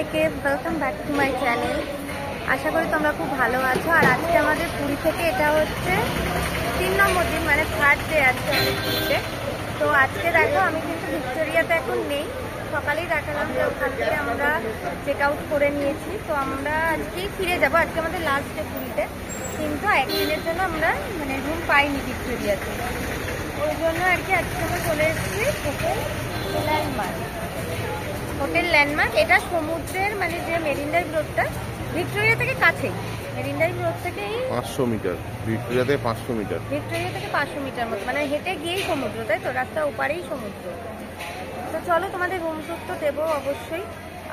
সবাইকে welcome back to my channel. আশা করি তোমরা খুব ভালো আছো। আর আজকে আমাদের পুরী থেকে এটা হচ্ছে 3 নম্বর দিন, মানে থার্ড ডে আজকে আমাদের পুরীতে। তো আজকে দেখো আমি কিন্তু ভিক্টোরিয়াতে এখন নেই, সকালেই দেখালাম যে ওখান থেকে আমরা চেক আউট করে নিয়েছি। তো আমরা আজকেই ফিরে যাবো, আজকে আমাদের লাস্ট ডে পুরীতে, কিন্তু একদিনের জন্য আমরা মানে রুম পাইনি ভিক্টোরিয়াতে, ওই জন্য আর কি আজকে আমরা চলে এসেছি হোটেল ল্যান্ডমার্ক। হোটেল ল্যান্ডমার্ক এটা সমুদ্রের মানে যে মেরিন ড্রাইভ রোডটা ভিক্টোরিয়া থেকে কাছেই, মেরিন ড্রাইভ রোড থেকে 500 মিটার, ভিক্টোরিয়া থেকে 500 মিটার, ভিক্টোরিয়া থেকে 500 মিটার মতো, মানে হেঁটে গিয়েই সমুদ্র, তাই তো, রাস্তার ওপারেই সমুদ্র। তো চলো তোমাদের রুম টুর তো দেবো অবশ্যই।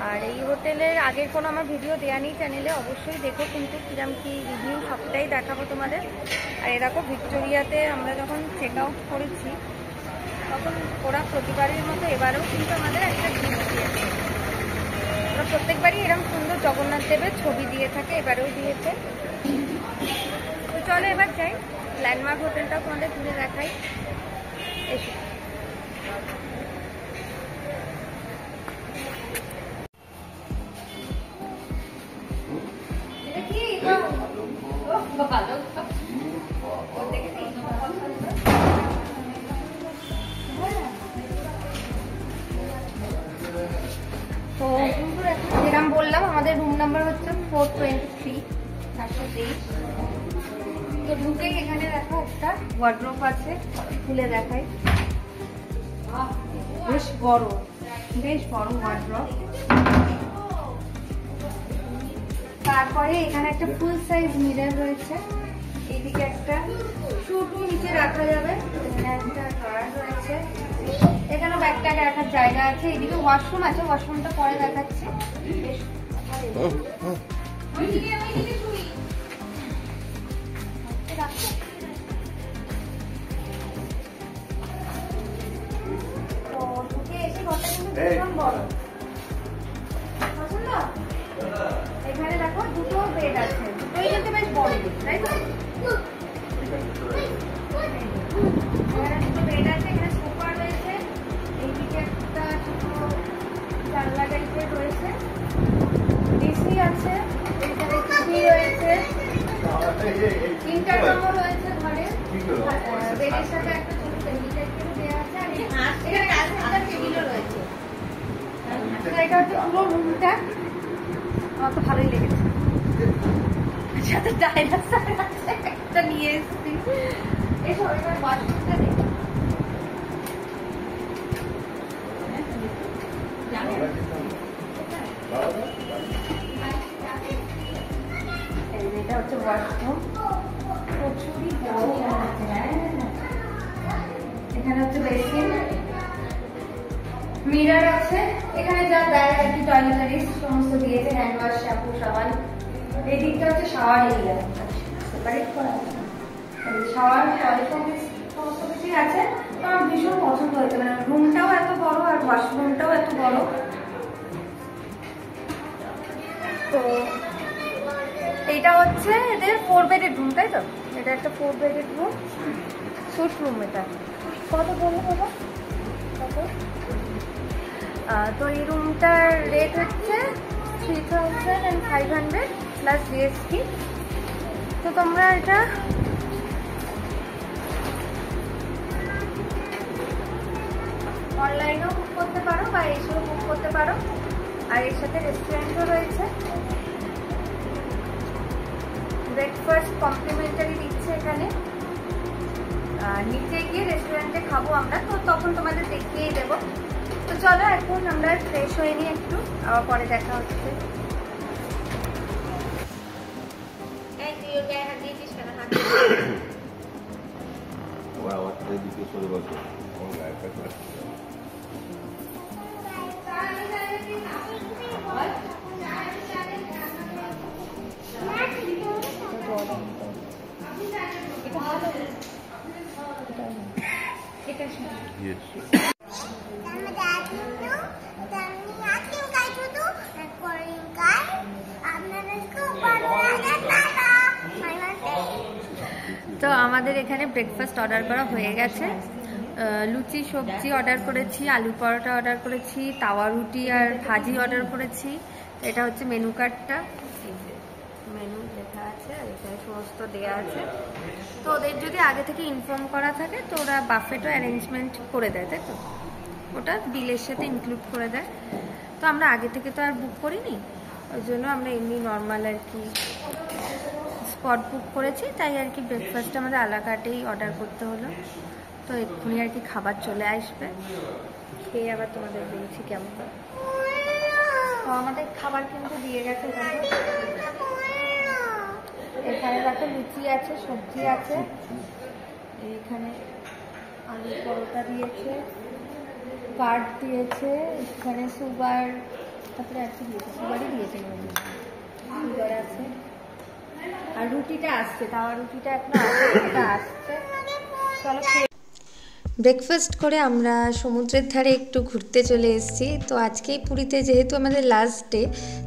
আর এই হোটেলের আগের কোনো আমার ভিডিও দেওয়া নেই চ্যানেলে, অবশ্যই দেখো, কিন্তু কিরম কি রিভিউ সবটাই দেখাবো তোমাদের। আর এরকম ভিক্টোরিয়াতে আমরা যখন চেক আউট করেছি তখন ওরা প্রতিবারের মতো এবারেও কিন্তু আমাদের একটা গিফট দিয়েছে। ওরা প্রত্যেকবারই এরকম সুন্দর জগন্নাথ দেবের ছবি দিয়ে থাকে, এবারেও দিয়েছে। তো চলো এবার যাই, ল্যান্ডমার্ক হোটেলটাও তোমাদের ঘুরে দেখাই। এসো। তো যেরকম বললাম আমাদের রুম নাম্বার হচ্ছে 423, 423। তো ঢুকে এখানে দেখো একটা ওয়ার্ড্রোব আছে, খুলে দেখাই। বেশ বড় ওয়ার্ড্রোব। তারপরে এখানে একটা ফুল সাইজ মিরর রয়েছে, এইদিকে একটা শুট নিচে রাখা যাবে, এখানে একটা ড্রয়ার রয়েছে, এখানে ব্যাগটাকে রাখার জায়গা আছে, এইদিকে ওয়াশরুম আছে, ওয়াশরুমটা পরে দেখাচ্ছি। এখানে দেখো দুটো বেড আছে, দুটোই কিন্তু বেশ বড়, তাই তো? দুটো বেড আছে, এখানে সোফা রয়েছে, এইদিকে একটা ছোট জানলা টাইপের রয়েছে, ডিসি আছে, এখানে টিভি রয়েছে, ইন্টারকমও রয়েছে ঘরে, বেডের সাথে একটা ছোট টেবিল টাইপের দেওয়া আছে, আর এখানে কাছে একটা টেবিলও রয়েছে। এটা হচ্ছে পুরো রুমটা, আমার তো ভালোই লেগেছে। সাথে ডাইনোসর আছে একটা নিয়ে এসেছি। এই সবাই ওয়াশরুমটা দেখি, এটা হচ্ছে ওয়াশরুম, প্রচুরই বড়। এখানে হচ্ছে বেসিন, মিরর আছে, এখানে যা দেয় আর কি টয়লেটারিজ সমস্ত দিয়েছে, হ্যান্ড ওয়াশ, শ্যাম্পু, সাবান। এই দিকটা হচ্ছে শাওয়ার এরিয়া, সেপারেট করা আছে, শাওয়ার, টয়লেট সমস্ত কিছুই আছে। তো আমার ভীষণ পছন্দ হয়েছে, মানে রুমটাও এত বড় আর ওয়াশরুমটাও এত বড়। তো এইটা হচ্ছে এদের 4 বেডের রুম, তাই তো? এটা একটা 4 বেডের রুম, সুট রুম। এটা কত বলবো বাবা, কত? তো এই রুমটার রেট হচ্ছে 3500 প্লাস জিএসটি। তো তোমরা এটা অনলাইনেও বুক করতে পারো বা এসেও বুক করতে পারো। আর এর সাথে রেস্টুরেন্টও রয়েছে, ব্রেকফাস্ট কমপ্লিমেন্টারি দিচ্ছে এখানে। নিচে গিয়ে রেস্টুরেন্টে খাবো আমরা, তো তখন তোমাদের দেখিয়েই দেবো। তো চলো এখন আমরা ফ্রেশ হয়ে নিই একটু, আবার পরে দেখা হচ্ছে। তো আমাদের এখানে ব্রেকফাস্ট অর্ডার করা হয়ে গেছে। লুচি সবজি অর্ডার করেছি, আলু পরোটা অর্ডার করেছি, তাওয়া রুটি আর ভাজি অর্ডার করেছি, এটা হচ্ছে মেনু কার্ডটা, এই যে মেনু লেখা আছে, এখানে সমস্ত দেয়া আছে। তো ওদের যদি আগে থেকে ইনফর্ম করা থাকে তো ওরা বাফেটও অ্যারেঞ্জমেন্ট করে দেয়, তাই তো, ওটা বিলের সাথে ইনক্লুড করে দেয়। তো আমরা আগে থেকে তো আর বুক করিনি, ওই জন্য আমরা এমনি নর্মাল আর কি স্পট বুক করেছি, তাই আর কি ব্রেকফাস্ট আমাদের আলা কার্টেই অর্ডার করতে হলো। তো এক্ষুনি আর কি খাবার চলে আসবে, খেয়ে আবার তোমাদের বলছি কেমন। তো আমাদের খাবার কিন্তু দিয়ে গেছে, এখানে দেখো লুচি আছে, সবজি আছে, এইখানে আলু পরোটা দিয়েছে, কার্ড দিয়েছে, এখানে সুগার, তারপরে আর কি দিয়েছে, সুগারই দিয়েছে, সুগার আছে, আর রুটিটা আসছে, তাওয়া রুটিটা এখন আসছে। চলো ব্রেকফাস্ট করে আমরা সমুদ্রের ধারে একটু ঘুরতে চলে এসেছি। তো আজকেই পুরীতে যেহেতু আমাদের লাস্ট ডে,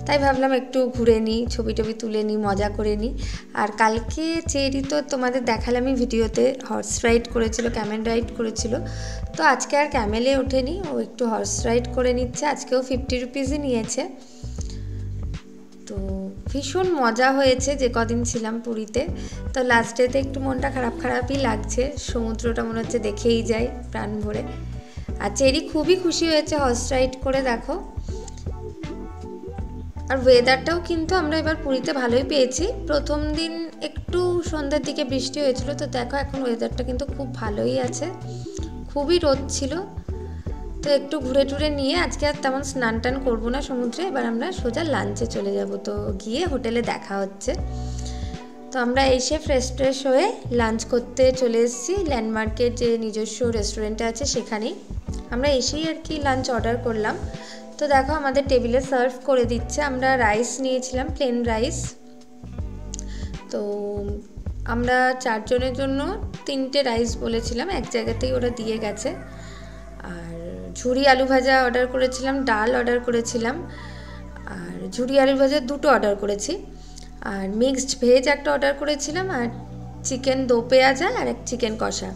তাই ভাবলাম একটু ঘুরে নিই, ছবি টবি তুলে নিই, মজা করে নিই। আর কালকে চেরি তো তোমাদের দেখালামই ভিডিওতে, হর্স রাইড করেছিল, ক্যামেল রাইড করেছিল। তো আজকে আর ক্যামেলে ওঠেনি, ও একটু হর্স রাইড করে নিচ্ছে, আজকেও 50 রুপিসই নিয়েছে। তো ভীষণ মজা হয়েছে যে কদিন ছিলাম পুরীতে। তো লাস্ট ডেতে একটু মনটা খারাপই লাগছে, সমুদ্রটা মনে হচ্ছে দেখেই যাই প্রাণ ভরে। আর চেরি খুবই খুশি হয়েছে হর্স রাইড করে, দেখো। আর ওয়েদারটাও কিন্তু আমরা এবার পুরীতে ভালোই পেয়েছি। প্রথম দিন একটু সন্ধ্যার দিকে বৃষ্টি হয়েছিল, তো দেখো এখন ওয়েদারটা কিন্তু খুব ভালোই আছে, খুবই রোদ ছিল। তো একটু ঘুরে টুরে নিয়ে আজকে আর তেমন স্নান টান করবো না সমুদ্রে, এবার আমরা সোজা লাঞ্চে চলে যাব। তো গিয়ে হোটেলে দেখা হচ্ছে। তো আমরা এসে ফ্রেশ হয়ে লাঞ্চ করতে চলে এসেছি ল্যান্ডমার্কের যে নিজস্ব রেস্টুরেন্টে আছে সেখানেই। আমরা এসেই আর কি লাঞ্চ অর্ডার করলাম। তো দেখো আমাদের টেবিলে সার্ভ করে দিচ্ছে। আমরা রাইস নিয়েছিলাম, প্লেন রাইস। তো আমরা 4 জনের জন্য 3টে রাইস বলেছিলাম, এক জায়গাতেই ওরা দিয়ে গেছে। আর ঝুরি আলু ভাজা অর্ডার করেছিলাম, ডাল অর্ডার করেছিলাম, আর ঝুরি আলু ভাজা 2টো অর্ডার করেছি, আর মিক্সড ভেজ একটা অর্ডার করেছিলাম, আর চিকেন দো পেঁয়াজা আর এক চিকেন কষা।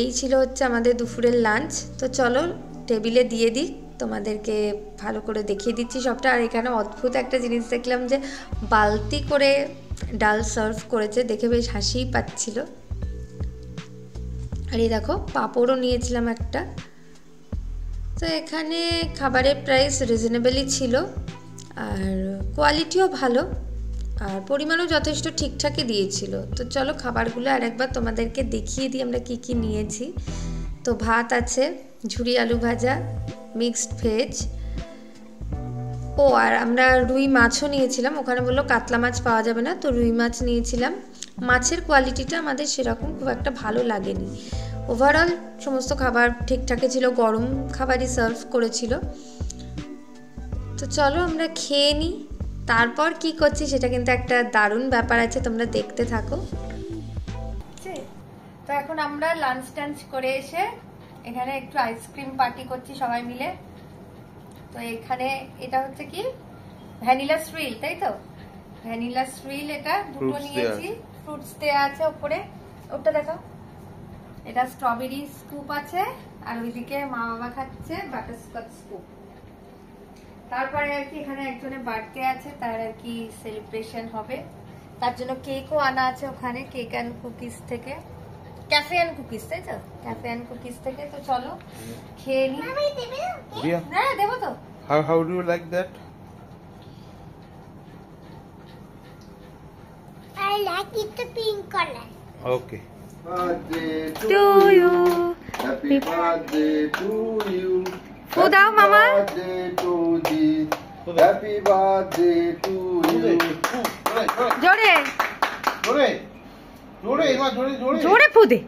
এই ছিল হচ্ছে আমাদের দুপুরের লাঞ্চ। তো চলো টেবিলে দিয়ে দিই, তোমাদেরকে ভালো করে দেখিয়ে দিচ্ছি সবটা। আর এখানে অদ্ভুত একটা জিনিস দেখলাম যে বালতি করে ডাল সার্ভ করেছে, দেখে বেশ হাসিই পাচ্ছিল। আর এই দেখো পাঁপড়ও নিয়েছিলাম একটা। তো এখানে খাবারের প্রাইস রিজনেবলই ছিল, আর কোয়ালিটিও ভালো, আর পরিমাণও যথেষ্ট ঠিকঠাকই দিয়েছিল। তো চলো খাবারগুলো আর একবার তোমাদেরকে দেখিয়ে দিই আমরা কি কি নিয়েছি। তো ভাত আছে, ঝুরি আলু ভাজা, মিক্সড ভেজ, ও আর আমরা রুই মাছও নিয়েছিলাম। ওখানে বললো কাতলা মাছ পাওয়া যাবে না, তো রুই মাছ নিয়েছিলাম। মাছের কোয়ালিটিটা আমাদের সেরকম খুব একটা ভালো লাগেনি। ওভারঅল সমস্ত খাবার ঠিকঠাকই ছিল, গরম খাবারই সার্ভ করেছিল। তো চলো আমরা খেয়ে নিই, তারপর কি করছি সেটা কিন্তু একটা দারুণ ব্যাপার আছে, তোমরা দেখতে থাকো। তো এখন আমরা লাঞ্চ টাঞ্চ করে এসে এখানে একটু আইসক্রিম পার্টি করছি সবাই মিলে। তো এখানে এটা হচ্ছে কি ভ্যানিলা স্ট্রিল, তাই তো, ভ্যানিলা স্ট্রিল, এটা 2টো নিয়েছি, ফ্রুটস দেয়া আছে ওপরে, ওটা দেখো। এটা স্ট্রবেরি স্কুপ আছে, আর ওইদিকে মা বাবা খাচ্ছে বাটারস্কচ স্কুপ। তারপরে আর কি এখানে একজনের বার্থডে আছে, তার আর কি সেলিব্রেশন হবে, তার জন্য কেকও আনা আছে ওখানে, কেক অ্যান্ড কুকিজ থেকে, ক্যাফে অ্যান্ড কুকিজ, তাই তো, ক্যাফে অ্যান্ড কুকিজ থেকে। তো চলো খেয়ে নি। হ্যাঁ দেবো তো। How do you like that? I like it the pink color. Okay. Birthday To you. Happy birthday to you. Foo দাও মামা। Birthday to thee. Happy birthday to you. জোরে জোরে জোরে এমা জোরে জোরে জোরে ফু দে।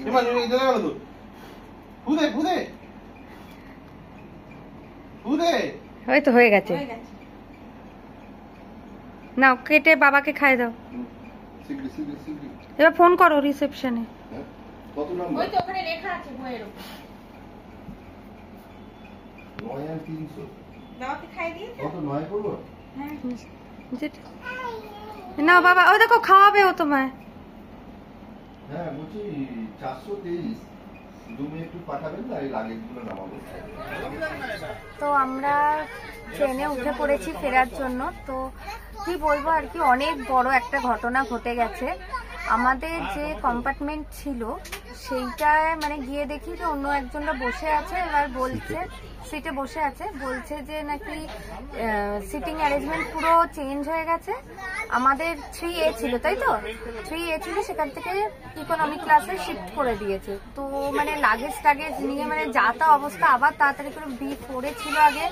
এমা জোরে ইধর গেল তো ফুদে ফুদে ফুদে। ওই তো হয়ে গেছে, নাও কেটে বাবাকে খাই দাও। এবার ফোন করো রিসেপশনে। কত নাম্বার? ওই তো ওখানে লেখা আছে বইয়ের উপর। 9 আর 300। বাবাকে খাই দিয়ে কত 9 করব? হ্যাঁ নাও বাবা, ওই দেখো খাওয়াবে ও তোমায়। হ্যাঁ বলছি 423। তুমি একটু পাঠাবেন না, এই লাগেজগুলো নামাবো। তো আমরা ট্রেনে উঠে পড়েছি ফেরার জন্য। তো কি বলবো আর কি, অনেক বড় একটা ঘটনা ঘটে গেছে। আমাদের যে কম্পার্টমেন্ট ছিল সেইটায় মানে গিয়ে দেখি যে অন্য একজনরা বসে আছে, এবার বলছে সিটে বসে আছে, বলছে যে নাকি সিটিং অ্যারেঞ্জমেন্ট পুরো চেঞ্জ হয়ে গেছে। আমাদের 3A ছিল, তাই তো 3A ছিল, সেখান থেকে ইকোনমিক ক্লাসে শিফট করে দিয়েছে। তো মানে লাগেজ টাগেজ নিয়ে মানে যা তা অবস্থা, আবার তাড়াতাড়ি করে B4 ছিল আগে,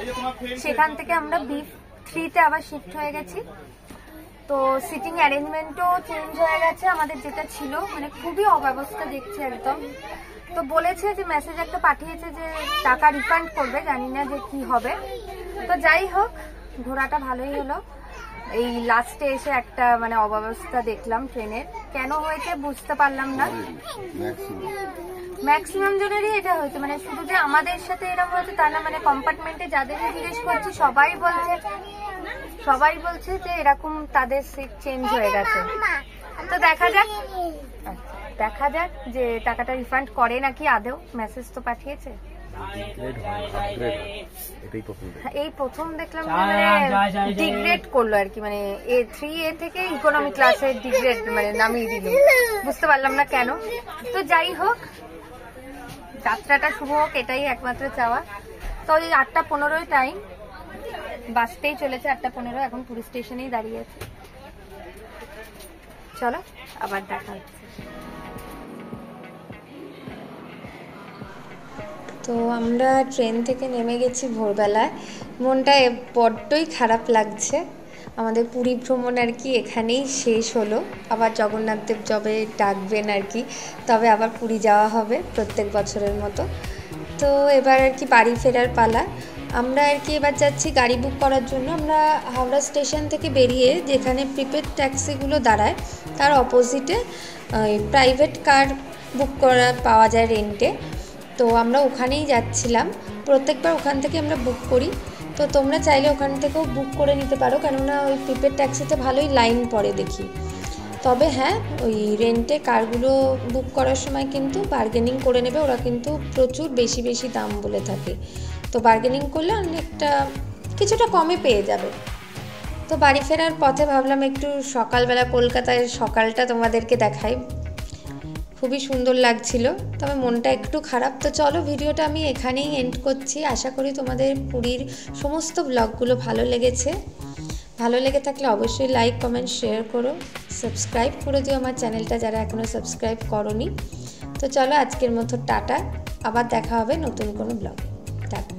সেখান থেকে আমরা B3-তে আবার শিফট হয়ে গেছি। তো সিটিং অ্যারেঞ্জমেন্টও চেঞ্জ হয়ে গেছে আমাদের যেটা ছিল, মানে খুবই অব্যবস্থা দেখছি একদম। তো বলেছে যে মেসেজ একটা পাঠিয়েছে যে টাকা রিফান্ড করবে, জানি না যে কি হবে। তো যাই হোক, ঘোরাটা ভালোই হলো। এই লাস্টে এসে একটা মানে অব্যবস্থা দেখলাম ট্রেনের, কেন হয়েছে বুঝতে পারলাম না। ম্যাক্সিমাম জনেরই এটা হয়েছে, মানে শুধু যে আমাদের সাথে এরকম হয়েছে তা না, মানে কম্পার্টমেন্টে যাদের জিজ্ঞেস করছি সবাই বলছে যে এরকম তাদের সিট চেঞ্জ হয়ে গেছে। তো দেখা যাক যে টাকাটা রিফান্ড করে নাকি আদৌ। মেসেজ তো পাঠিয়েছে, এই প্রথম দেখলাম মানে ডিগ্রেড করলো আর কি, মানে 3A থেকে ইকোনমি ক্লাসে ডিগ্রেড মানে নামিয়ে দিল, বুঝতে পারলাম না কেন। তো যাই হোক, যাত্রাটা শুভ হোক, এটাই একমাত্র চাওয়া। তো ওই 8:15 টাইম, বাসতেই চলেছে 8:15, এখন পুলিশ স্টেশনেই দাঁড়িয়ে আছে। চলো আবার দেখা হচ্ছে। তো আমরা ট্রেন থেকে নেমে গেছি ভোরবেলায়, মনটা বড্ডই খারাপ লাগছে। আমাদের পুরী ভ্রমণ আর কি এখানেই শেষ হলো। আবার জগন্নাথদেব যবে ডাকবেন আর কি, তবে আবার পুরী যাওয়া হবে প্রত্যেক বছরের মতো। তো এবার আর কি বাড়ি ফেরার পালা। আমরা আর কি এবার যাচ্ছি গাড়ি বুক করার জন্য। আমরা হাওড়া স্টেশন থেকে বেরিয়ে যেখানে প্রিপেড ট্যাক্সিগুলো দাঁড়ায় তার অপোজিটে প্রাইভেট কার বুক করা পাওয়া যায় রেন্টে। তো আমরা ওখানেই যাচ্ছিলাম, প্রত্যেকবার ওখান থেকে আমরা বুক করি। তো তোমরা চাইলে ওখান থেকেও বুক করে নিতে পারো, কেননা ওই প্রিপেড ট্যাক্সিতে ভালোই লাইন পড়ে দেখি। তবে হ্যাঁ, ওই রেন্টে কারগুলো বুক করার সময় কিন্তু বার্গেনিং করে নেবে, ওরা কিন্তু প্রচুর বেশি বেশি দাম বলে থাকে। তো বার্গেনিং করলে অনেকটা কিছুটা কমে পেয়ে যাবে। তো বাড়ি ফেরার পথে ভাবলাম একটু সকালবেলা কলকাতায় সকালটা তোমাদেরকে দেখাই, খুবই সুন্দর লাগছিল, তবে মনটা একটু খারাপ। তো চলো ভিডিওটা আমি এখানেই এন্ড করছি। আশা করি তোমাদের পুরীর সমস্ত ব্লগগুলো ভালো লেগেছে। ভালো লেগে থাকলে অবশ্যই লাইক কমেন্ট শেয়ার করো, সাবস্ক্রাইব করে দিও আমার চ্যানেলটা যারা এখনও সাবস্ক্রাইব করোনি। তো চলো আজকের মতো টাটা, আবার দেখা হবে নতুন কোনো ব্লগে। টাটা।